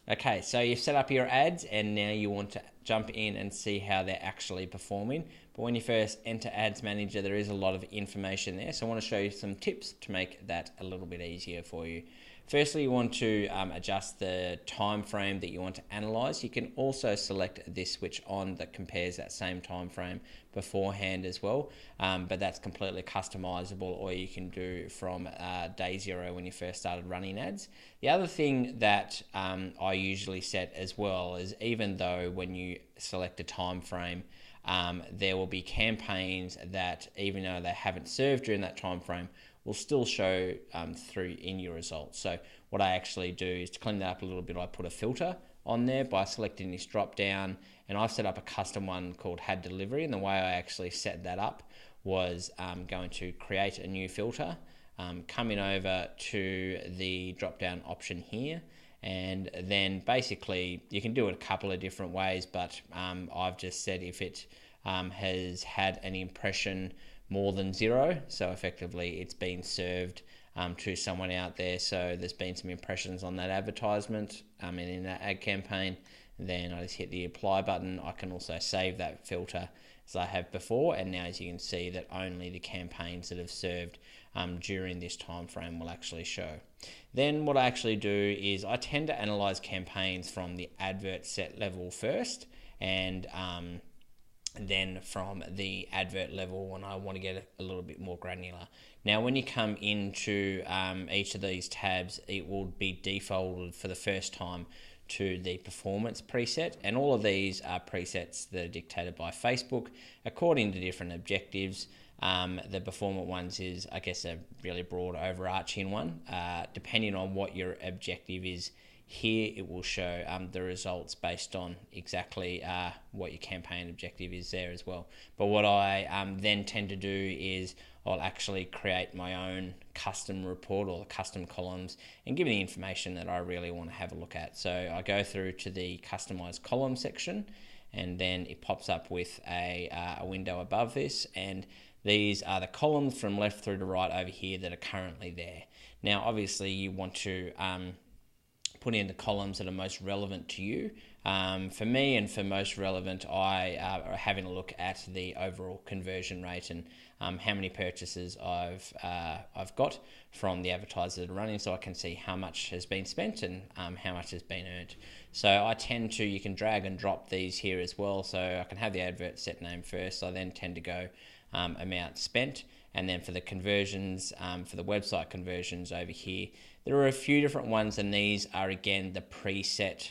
Okay, so you've set up your ads and now you want to jump in and see how they're actually performing. But when you first enter Ads Manager, there is a lot of information there. So I want to show you some tips to make that a little bit easier for you. Firstly, you want to adjust the time frame that you want to analyze. You can also select this switch on that compares that same time frame beforehand as well, but that's completely customizable, or you can do from day zero when you first started running ads. The other thing that I usually set as well is, even though when you select a time frame, there will be campaigns that, even though they haven't served during that time frame, will still show through in your results. So what I actually do is, to clean that up a little bit, I put a filter on there by selecting this drop down, and I've set up a custom one called Had Delivery, and the way I actually set that up was going to create a new filter, coming over to the drop down option here, and then basically you can do it a couple of different ways, but I've just said if it has had an impression more than 0, so effectively it's been served to someone out there, so there's been some impressions on that advertisement and in that ad campaign, then I just hit the apply button. I can also save that filter as I have before, and now as you can see that only the campaigns that have served during this time frame will actually show. Then what I actually do is I tend to analyze campaigns from the advert set level first, and then from the advert level when I want to get a little bit more granular. Now when you come into each of these tabs, it will be defaulted for the first time to the performance preset, and all of these are presets that are dictated by Facebook according to different objectives. The performant ones is, I guess, a really broad overarching one. Depending on what your objective is here, it will show the results based on exactly what your campaign objective is there as well. But what I then tend to do is I'll actually create my own custom report or custom columns and give me the information that I really want to have a look at. So I go through to the Customise column section, and then it pops up with a window above this, and these are the columns from left through to right over here that are currently there. Now obviously you want to put in the columns that are most relevant to you. For me, and for most relevant, I are having a look at the overall conversion rate and how many purchases I've got from the advertisers that are running, so I can see how much has been spent and how much has been earned. So I tend to, you can drag and drop these here as well, so I can have the advert set name first. I then tend to go amount spent, and then for the conversions, for the website conversions over here, there are a few different ones, and these are again the preset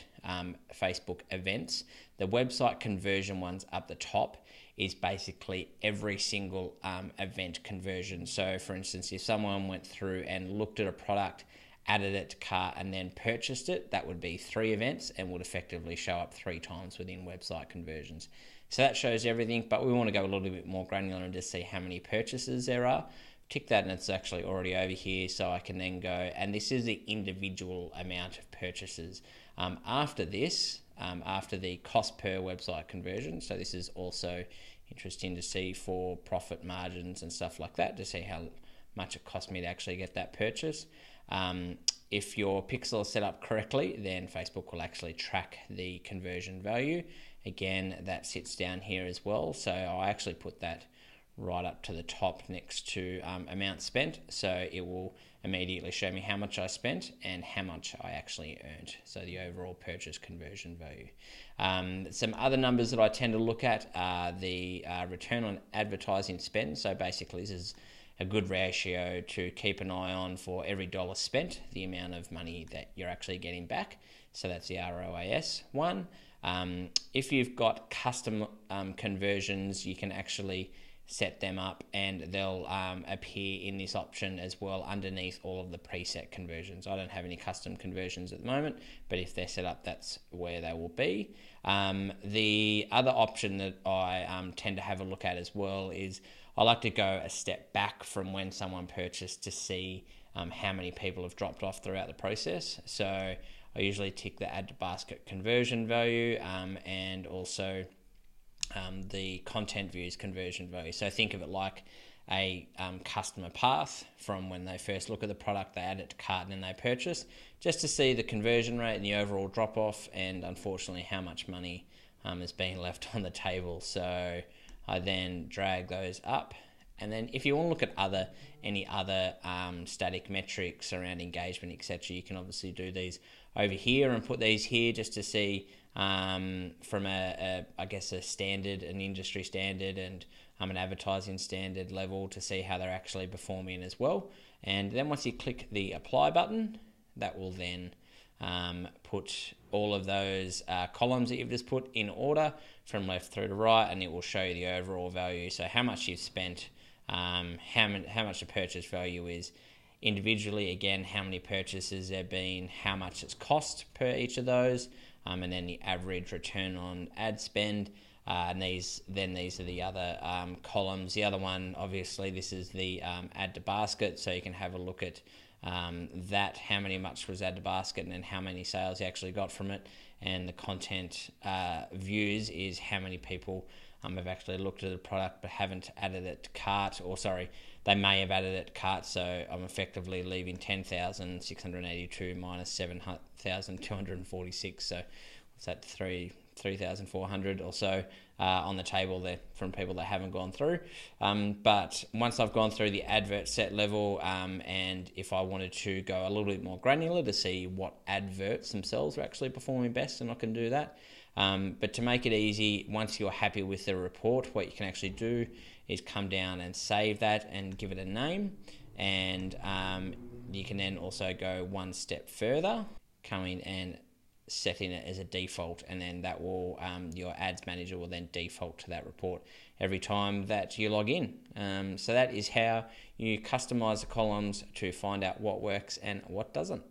Facebook events. The website conversion ones up the top is basically every single event conversion. So for instance, if someone went through and looked at a product, added it to cart, and then purchased it, that would be 3 events and would effectively show up 3 times within website conversions. So that shows everything, but we want to go a little bit more granular and just see how many purchases there are. Tick that, and it's actually already over here, so I can then go, and this is the individual amount of purchases. After this, after the cost per website conversion, so this is also interesting to see for profit margins and stuff like that, to see how much it cost me to actually get that purchase. If your pixel is set up correctly, then Facebook will actually track the conversion value. Again, that sits down here as well, so I actually put that right up to the top next to amount spent, so it will immediately show me how much I spent and how much I actually earned, so the overall purchase conversion value. Some other numbers that I tend to look at are the return on advertising spend. So basically this is a good ratio to keep an eye on for every dollar spent, the amount of money that you're actually getting back. So that's the ROAS one. If you've got custom conversions, you can actually set them up, and they'll appear in this option as well underneath all of the preset conversions. I don't have any custom conversions at the moment, but if they're set up, that's where they will be. The other option that I tend to have a look at as well is I like to go a step back from when someone purchased to see how many people have dropped off throughout the process. So I usually tick the add to basket conversion value and also the content views conversion value. So think of it like a customer path from when they first look at the product, they add it to cart, and then they purchase, just to see the conversion rate and the overall drop off, and unfortunately how much money is being left on the table. So I then drag those up, and then if you want to look at any other static metrics around engagement, etc., you can obviously do these over here and put these here just to see from a standard, an industry standard, and an advertising standard level, to see how they're actually performing as well. And then once you click the apply button, that will then put all of those columns that you've just put in order from left through to right, and it will show you the overall value. So how much you've spent, how much the purchase value is individually, again, how many purchases there have been, how much it's cost per each of those, and then the average return on ad spend. And these are the other columns. The other one, obviously, this is the add to basket, so you can have a look at that, how much was add to basket, and then how many sales you actually got from it. And the content views is how many people have actually looked at the product but haven't added it to cart, or sorry, they may have added it to cart, so I'm effectively leaving 10,682 minus 7,246, so what's that, 3,400 or so on the table there from people that haven't gone through. But once I've gone through the advert set level, and if I wanted to go a little bit more granular to see what adverts themselves are actually performing best, and I can do that. But to make it easy, once you're happy with the report, what you can actually do is come down and save that and give it a name. And you can then also go one step further, coming and setting it as a default, and then that will your ads manager will then default to that report every time that you log in. So that is how you customize the columns to find out what works and what doesn't.